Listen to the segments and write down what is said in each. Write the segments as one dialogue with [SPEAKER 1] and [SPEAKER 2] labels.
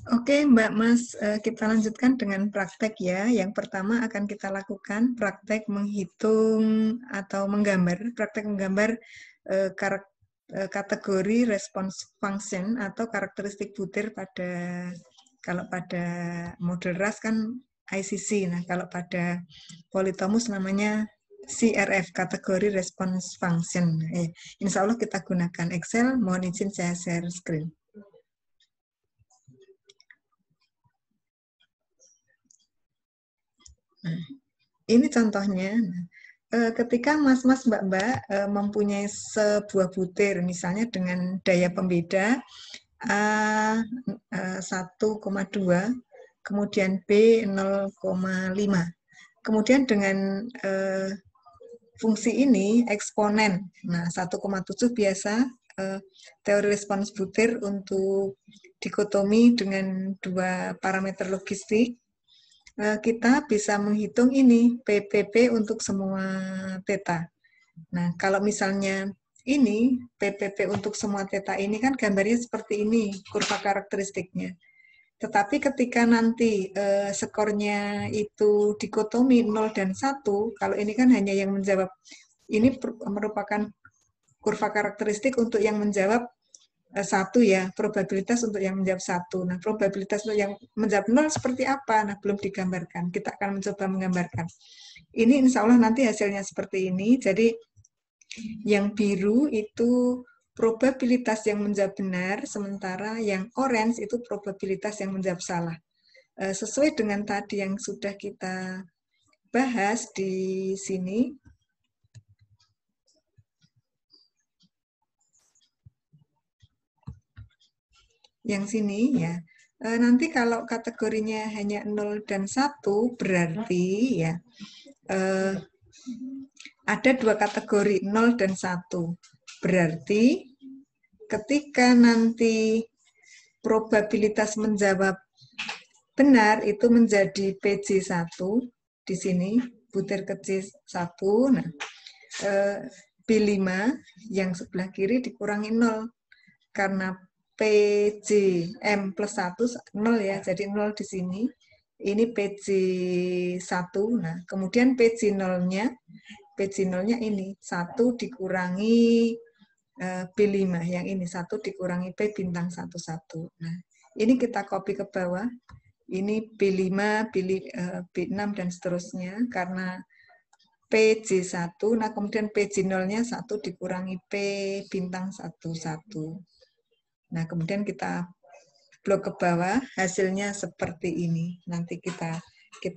[SPEAKER 1] Oke, Mbak Mas, kita lanjutkan dengan praktek ya. Yang pertama akan kita lakukan praktek menghitung atau menggambar, praktek menggambar kategori response function atau karakteristik butir kalau pada model RAS kan ICC. Nah, kalau pada Polytomus namanya CRF, kategori response function. Insya Allah kita gunakan Excel. Mohon izin saya share screen. Nah, ini contohnya. Ketika mas-mas mbak-mbak mempunyai sebuah butir, misalnya dengan daya pembeda A 1,2, kemudian B 0,5. Kemudian dengan fungsi ini eksponen. Nah, 1,7 biasa teori respons butir untuk dikotomi dengan dua parameter logistik. Kita bisa menghitung ini PPP untuk semua theta. Nah, kalau misalnya ini PPP untuk semua theta ini kan gambarnya seperti ini, kurva karakteristiknya. Tetapi ketika nanti skornya itu dikotomi 0 dan 1, kalau ini kan hanya yang menjawab, ini merupakan kurva karakteristik untuk yang menjawab satu ya, probabilitas untuk yang menjawab satu. Nah, probabilitas untuk yang menjawab 0 seperti apa? Nah, belum digambarkan. Kita akan mencoba menggambarkan. Ini insya Allah nanti hasilnya seperti ini. Jadi, yang biru itu probabilitas yang menjawab benar, sementara yang orange itu probabilitas yang menjawab salah. Sesuai dengan tadi yang sudah kita bahas di sini, yang sini ya. Nanti kalau kategorinya hanya 0 dan 1 berarti ya ada dua kategori 0 dan 1. Berarti ketika nanti probabilitas menjawab benar itu menjadi PJ1 di sini, butir kecil 1. Nah, B5 yang sebelah kiri dikurangi 0 karena PJM plus 1 0 ya, jadi 0 di sini. Ini PJ1. Nah, kemudian PJ0-nya ini 1 dikurangi B5 yang ini 1 dikurangi P bintang 11. Nah, ini kita copy ke bawah. Ini B5, B6 dan seterusnya karena PJ1, nah kemudian PJ0-nya 1 dikurangi P bintang 11. Nah, kemudian kita blok ke bawah, hasilnya seperti ini. Nanti kita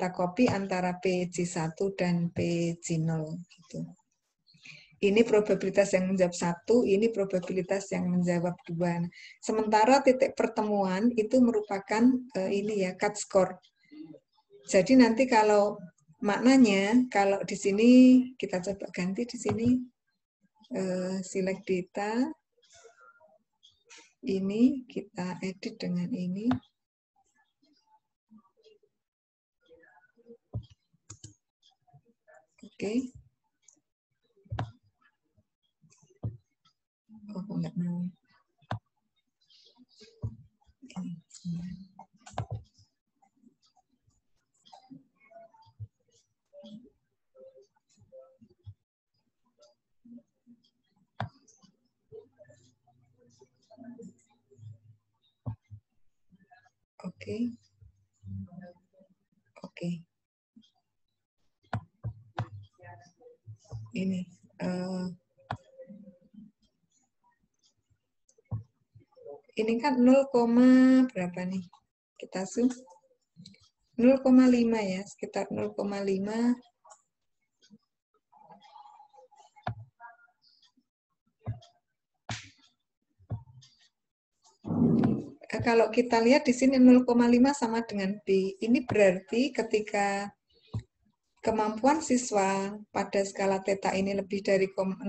[SPEAKER 1] copy antara PJ1 dan PJ0 gitu. Ini probabilitas yang menjawab 1, ini probabilitas yang menjawab 2. Sementara titik pertemuan itu merupakan ini ya, cut score. Jadi nanti kalau maknanya, kalau di sini kita coba ganti di sini, select data, ini kita edit dengan ini. Oke. Oh, enggak mau. Oke. Oke. Ini ini kan 0, berapa nih? Kita zoom. 0,5 ya, sekitar 0,5. Kalau kita lihat di sini 0,5 sama dengan B. Ini berarti ketika kemampuan siswa pada skala theta ini lebih dari 0,5,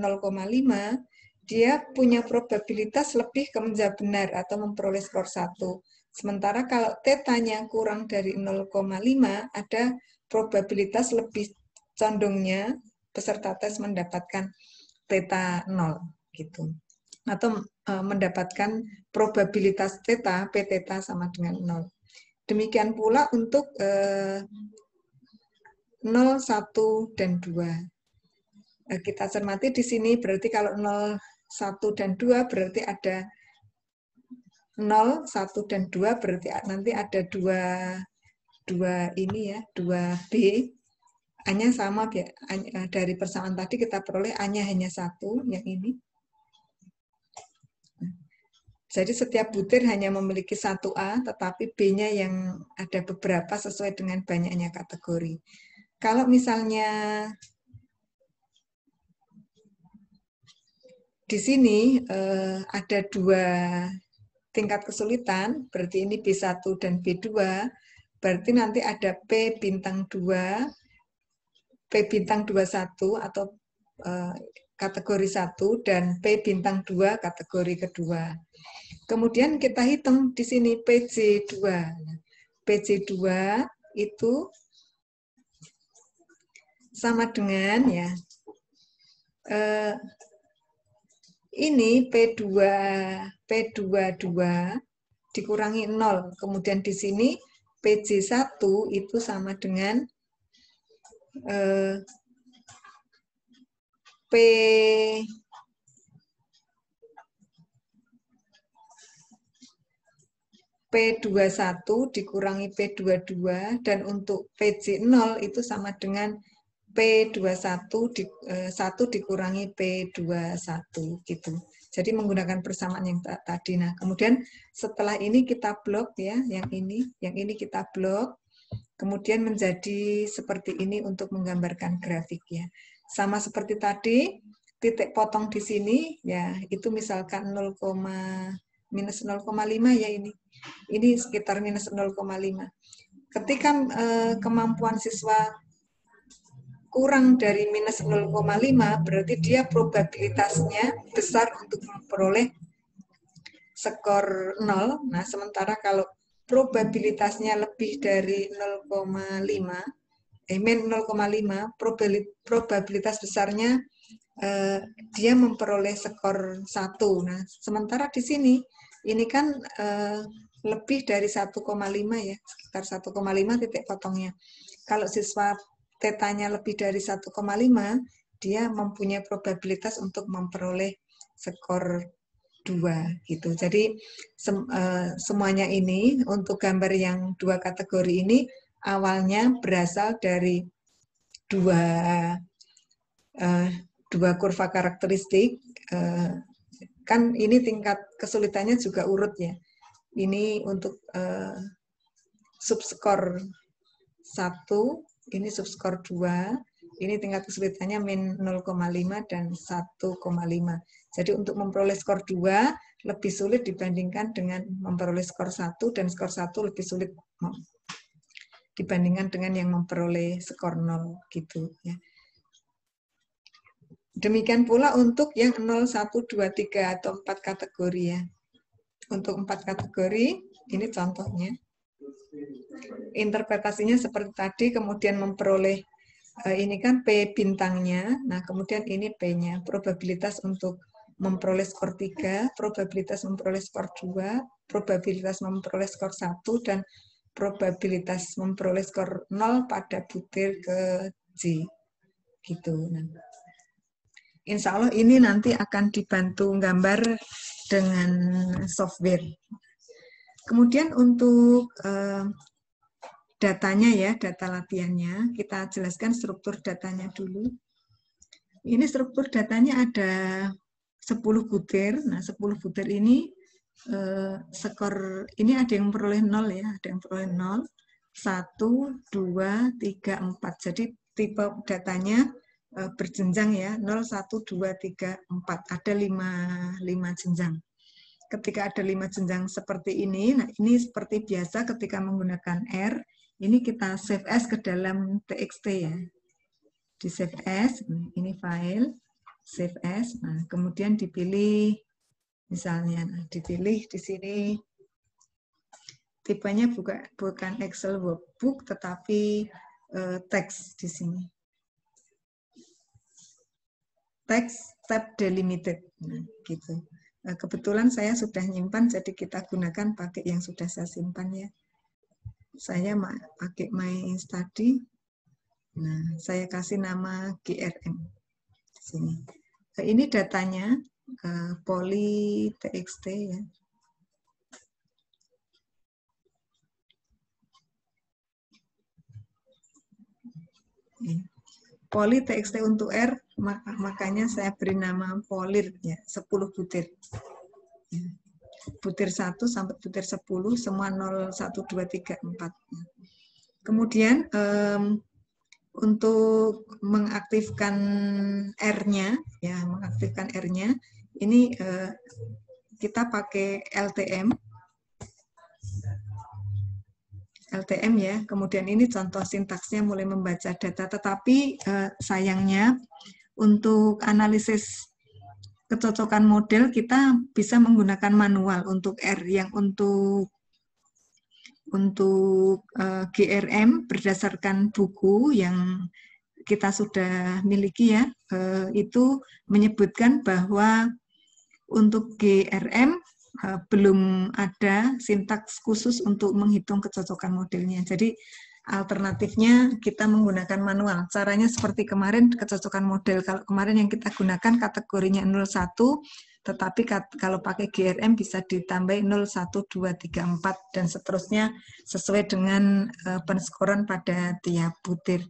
[SPEAKER 1] dia punya probabilitas lebih ke menjawab benar atau memperoleh skor 1. Sementara kalau theta-nya kurang dari 0,5, ada probabilitas lebih condongnya peserta tes mendapatkan theta 0 gitu. Atau mendapatkan probabilitas theta, P theta sama dengan 0. Demikian pula untuk 0, 1, dan 2. Kita cermati di sini berarti kalau 0, 1, dan 2 berarti ada 0, 1, dan 2 berarti nanti ada 2 ini ya, 2B. A-nya sama, dari persamaan tadi kita peroleh A-nya hanya 1, yang ini. Jadi setiap butir hanya memiliki 1A, tetapi B-nya yang ada beberapa sesuai dengan banyaknya kategori. Kalau misalnya di sini ada 2 tingkat kesulitan, berarti ini B1 dan B2, berarti nanti ada P bintang 2, P bintang 21 atau kategori 1, dan P bintang 2 kategori kedua. Kemudian kita hitung di sini PJ2. PJ2 itu sama dengan ya ini P22 dikurangi 0. Kemudian di sini PJ1 itu sama dengan P21 dikurangi P22, dan untuk PJ0 itu sama dengan P21 1 dikurangi P21 gitu. Jadi menggunakan persamaan yang tadi. Nah, kemudian setelah ini kita blok ya, yang ini kita blok. Kemudian menjadi seperti ini untuk menggambarkan grafik ya. Sama seperti tadi, titik potong di sini ya, itu misalkan minus 0,5 ya ini. Ini sekitar minus 0,5. Ketika kemampuan siswa kurang dari minus 0,5, berarti dia probabilitasnya besar untuk memperoleh skor 0. Nah, sementara kalau probabilitasnya lebih dari 0,5, min 0,5, probabilitas besarnya dia memperoleh skor 1. Nah, sementara di sini, ini kan lebih dari 1,5 ya, sekitar 1,5 titik potongnya. Kalau siswa tetanya lebih dari 1,5, dia mempunyai probabilitas untuk memperoleh skor 2 gitu. Jadi semuanya ini untuk gambar yang 2 kategori ini awalnya berasal dari dua kurva karakteristik. Kan ini tingkat kesulitannya juga urut ya. Ini untuk subskor 1, ini subskor 2, ini tingkat kesulitannya min 0,5 dan 1,5. Jadi untuk memperoleh skor 2 lebih sulit dibandingkan dengan memperoleh skor 1, dan skor 1 lebih sulit dibandingkan dengan yang memperoleh skor 0 gitu ya. Demikian pula untuk yang 0, 1, 2, 3 atau 4 kategori ya. Untuk 4 kategori, ini contohnya. Interpretasinya seperti tadi, kemudian memperoleh ini kan P bintangnya, nah kemudian ini P-nya, probabilitas untuk memperoleh skor 3, probabilitas memperoleh skor 2, probabilitas memperoleh skor 1, dan probabilitas memperoleh skor 0 pada butir ke J. Gitu. Nah, insya Allah ini nanti akan dibantu gambar dengan software. Kemudian untuk datanya ya, data latihannya, kita jelaskan struktur datanya dulu. Ini struktur datanya ada 10 butir. Nah, 10 butir ini skor, ini ada yang memperoleh 0 ya, ada yang memperoleh 0, 1, 2, 3, 4. Jadi tipe datanya berjenjang ya, 0, 1, 2, 3, 4. Ada 5 jenjang. Ketika ada 5 jenjang seperti ini, nah ini seperti biasa ketika menggunakan R, ini kita save as ke dalam TXT ya. Di save as, ini file, save as, nah kemudian dipilih, misalnya dipilih di sini, tipenya bukan Excel workbook, tetapi teks di sini. Teks tab delimited, nah, gitu. Kebetulan saya sudah nyimpan, jadi kita gunakan pakai yang sudah saya simpan ya. Saya pakai My Study. Nah, saya kasih nama GRM di sini. Ini datanya poly txt ya. Poly txt untuk R, makanya saya beri nama polir ya, 10 butir. Butir 1 sampai butir 10, semua 0, 1, 2, 3, 4. Kemudian untuk mengaktifkan R-nya, ya mengaktifkan R-nya, ini kita pakai LTM. LTM ya, kemudian ini contoh sintaksnya mulai membaca data, tetapi sayangnya untuk analisis kecocokan model kita bisa menggunakan manual untuk R, yang untuk GRM berdasarkan buku yang kita sudah miliki ya, itu menyebutkan bahwa untuk GRM belum ada sintaks khusus untuk menghitung kecocokan modelnya. Jadi alternatifnya kita menggunakan manual. Caranya seperti kemarin kecocokan model. Kalau kemarin yang kita gunakan kategorinya 01, tetapi kalau pakai GRM bisa ditambah 0, 1, 2, 3, 4, dan seterusnya sesuai dengan penskoran pada tiap butir.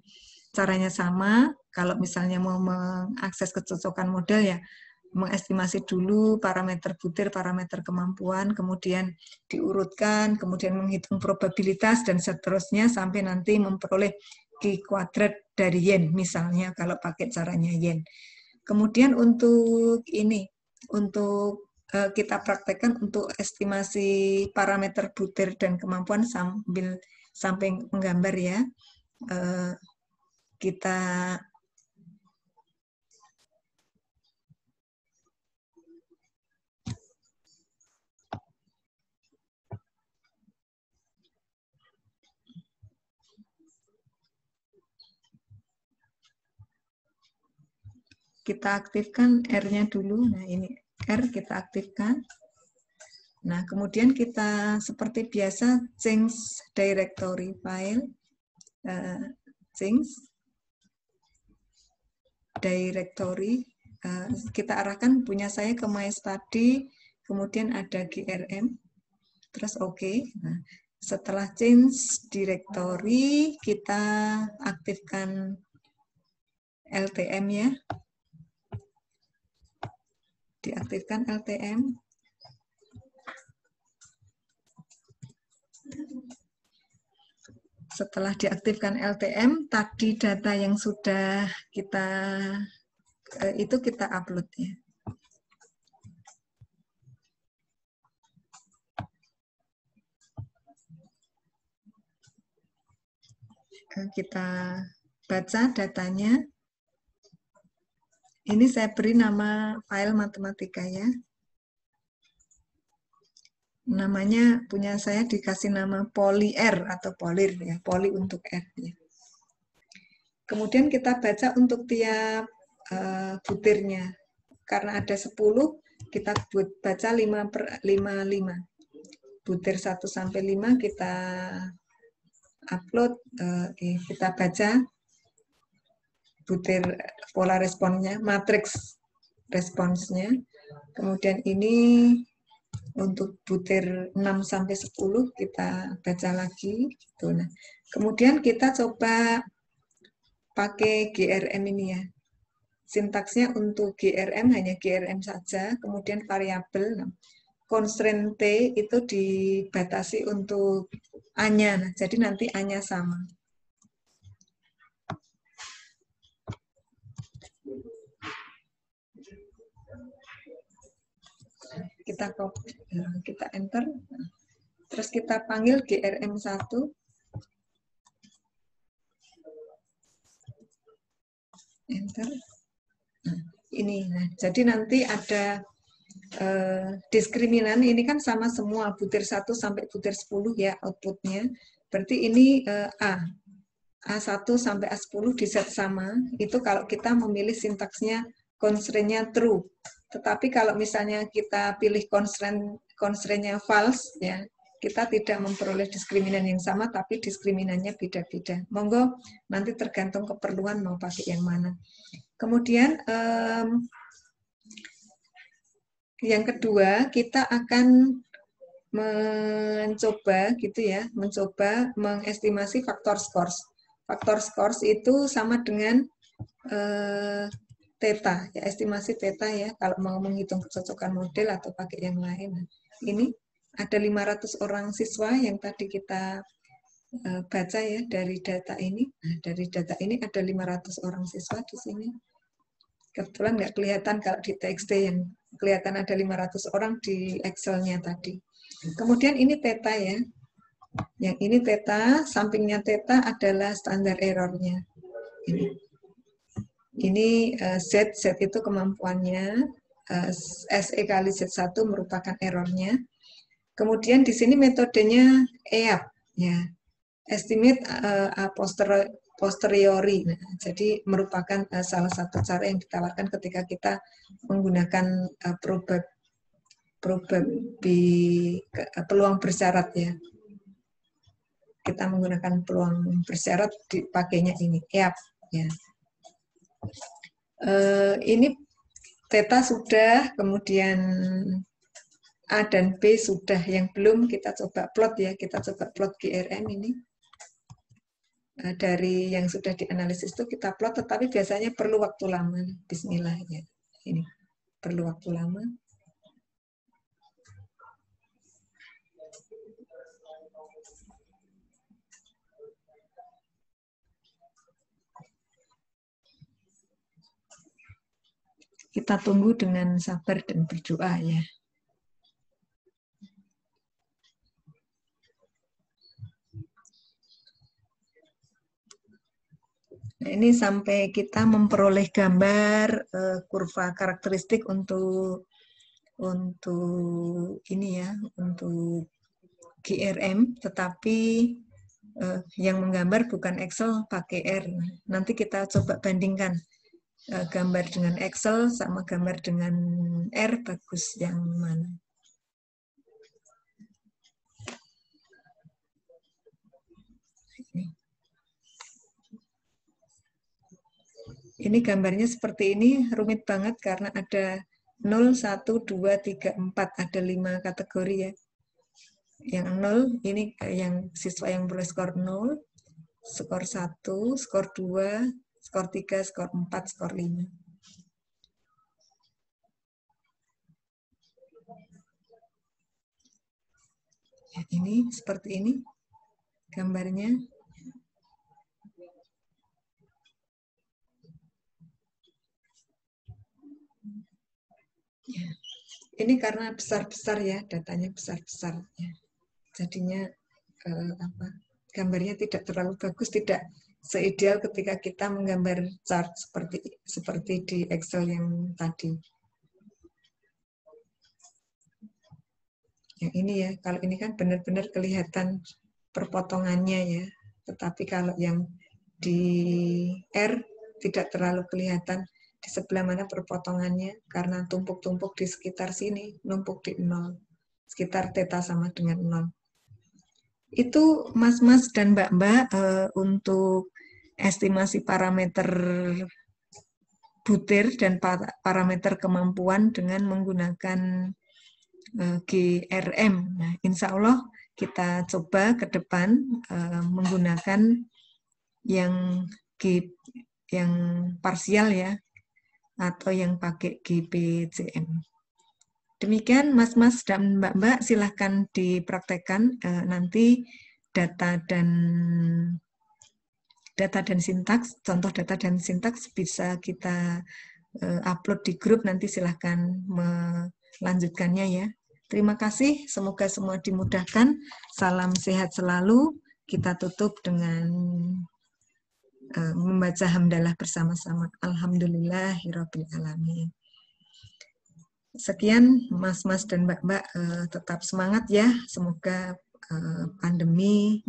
[SPEAKER 1] Caranya sama, kalau misalnya mau mengakses kecocokan model ya, mengestimasi dulu parameter butir, parameter kemampuan, kemudian diurutkan, kemudian menghitung probabilitas, dan seterusnya sampai nanti memperoleh Q kuadrat dari yen, misalnya kalau pakai caranya yen. Kemudian untuk ini, untuk kita praktekkan untuk estimasi parameter butir dan kemampuan sampai menggambar ya. Kita aktifkan R-nya dulu. Nah, ini R kita aktifkan. Nah, kemudian kita seperti biasa change directory file, change directory, kita arahkan punya saya ke My Study, kemudian ada GRM, terus OK. Nah, setelah change directory, kita aktifkan LTM ya. Diaktifkan LTM. Setelah diaktifkan LTM, tadi data yang sudah kita itu kita upload ya. Kita baca datanya. Ini saya beri nama file matematika ya. Namanya punya saya dikasih nama poly R atau polir ya, poly untuk R ya. Kemudian kita baca untuk tiap butirnya. Karena ada 10, kita baca 5/5. Butir 1 sampai 5 kita upload, kita baca butir pola responnya, matriks responsnya. Kemudian ini untuk butir 6 sampai 10 kita baca lagi. Nah, kemudian kita coba pakai GRM ini ya. Sintaksnya untuk GRM hanya GRM saja, kemudian variabel. Nah, constraint T itu dibatasi untuk A-nya, nah, jadi nanti A-nya sama. Kita enter, terus kita panggil GRM1. Enter. Nah, ini. Nah, jadi nanti ada diskriminan, ini kan sama semua, butir 1 sampai butir 10 ya outputnya. Berarti ini A1 sampai A10 di set sama, itu kalau kita memilih sintaksnya constraint-nya true. Tetapi kalau misalnya kita pilih constraint-nya false, ya, kita tidak memperoleh diskriminan yang sama, tapi diskriminannya beda-beda. Monggo, nanti tergantung keperluan mau pakai yang mana. Kemudian yang kedua, kita akan mencoba gitu ya, mencoba mengestimasi faktor scores. Faktor scores itu sama dengan theta, ya, estimasi theta ya, kalau mau menghitung kecocokan model atau pakai yang lain. Ini ada 500 orang siswa yang tadi kita baca ya dari data ini. Nah, dari data ini ada 500 orang siswa di sini. Kebetulan nggak kelihatan kalau di TXT, yang kelihatan ada 500 orang di Excel-nya tadi. Kemudian ini theta ya. Yang ini theta, sampingnya theta adalah standar error-nya. Ini Z itu kemampuannya, SE kali Z1 merupakan error-nya. Kemudian di sini metodenya EAP, ya, estimate posteriori. Nah, jadi merupakan salah satu cara yang ditawarkan ketika kita menggunakan peluang bersyarat ya. Kita menggunakan peluang bersyarat dipakainya ini EAP ya. Ini theta sudah, kemudian A dan B sudah, yang belum kita coba plot ya, kita coba plot GRM ini. Dari yang sudah dianalisis itu kita plot, tetapi biasanya perlu waktu lama. Bismillah ya, ini perlu waktu lama. Kita tunggu dengan sabar dan berdoa ya. Nah, ini sampai kita memperoleh gambar kurva karakteristik untuk ini ya, untuk GRM, tetapi yang menggambar bukan Excel, pakai R. Nanti kita coba bandingkan gambar dengan Excel sama gambar dengan R, bagus yang mana. Ini gambarnya seperti ini, rumit banget karena ada 0, 1, 2, 3, 4, ada 5 kategori ya. Yang 0, ini yang siswa yang boleh skor 0, skor 1, skor 2, skor 3, skor 4, skor 5. Ya, ini seperti ini gambarnya. Ya. Ini karena besar-besar ya, datanya besar-besar. Ya. Jadinya gambarnya tidak terlalu bagus, tidak seideal ketika kita menggambar chart seperti di Excel yang tadi. Yang ini ya, kalau ini kan benar-benar kelihatan perpotongannya ya. Tetapi kalau yang di R tidak terlalu kelihatan di sebelah mana perpotongannya, karena tumpuk-tumpuk di sekitar sini, numpuk di 0. Sekitar theta sama dengan 0. Itu mas-mas dan mbak-mbak untuk estimasi parameter butir dan parameter kemampuan dengan menggunakan GRM. Nah, insya Allah kita coba ke depan menggunakan yang parsial ya, atau yang pakai GPCM. Demikian Mas-mas dan Mbak-mbak, silahkan dipraktekkan nanti data dan sintaks, contoh data dan sintaks bisa kita upload di grup, nanti silahkan melanjutkannya ya. Terima kasih, semoga semua dimudahkan. Salam sehat selalu. Kita tutup dengan membaca hamdalah bersama-sama. Alhamdulillahirabbil alamin. Sekian mas-mas dan mbak-mbak, tetap semangat ya. Semoga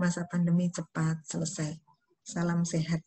[SPEAKER 1] masa pandemi cepat selesai. Salam sehat.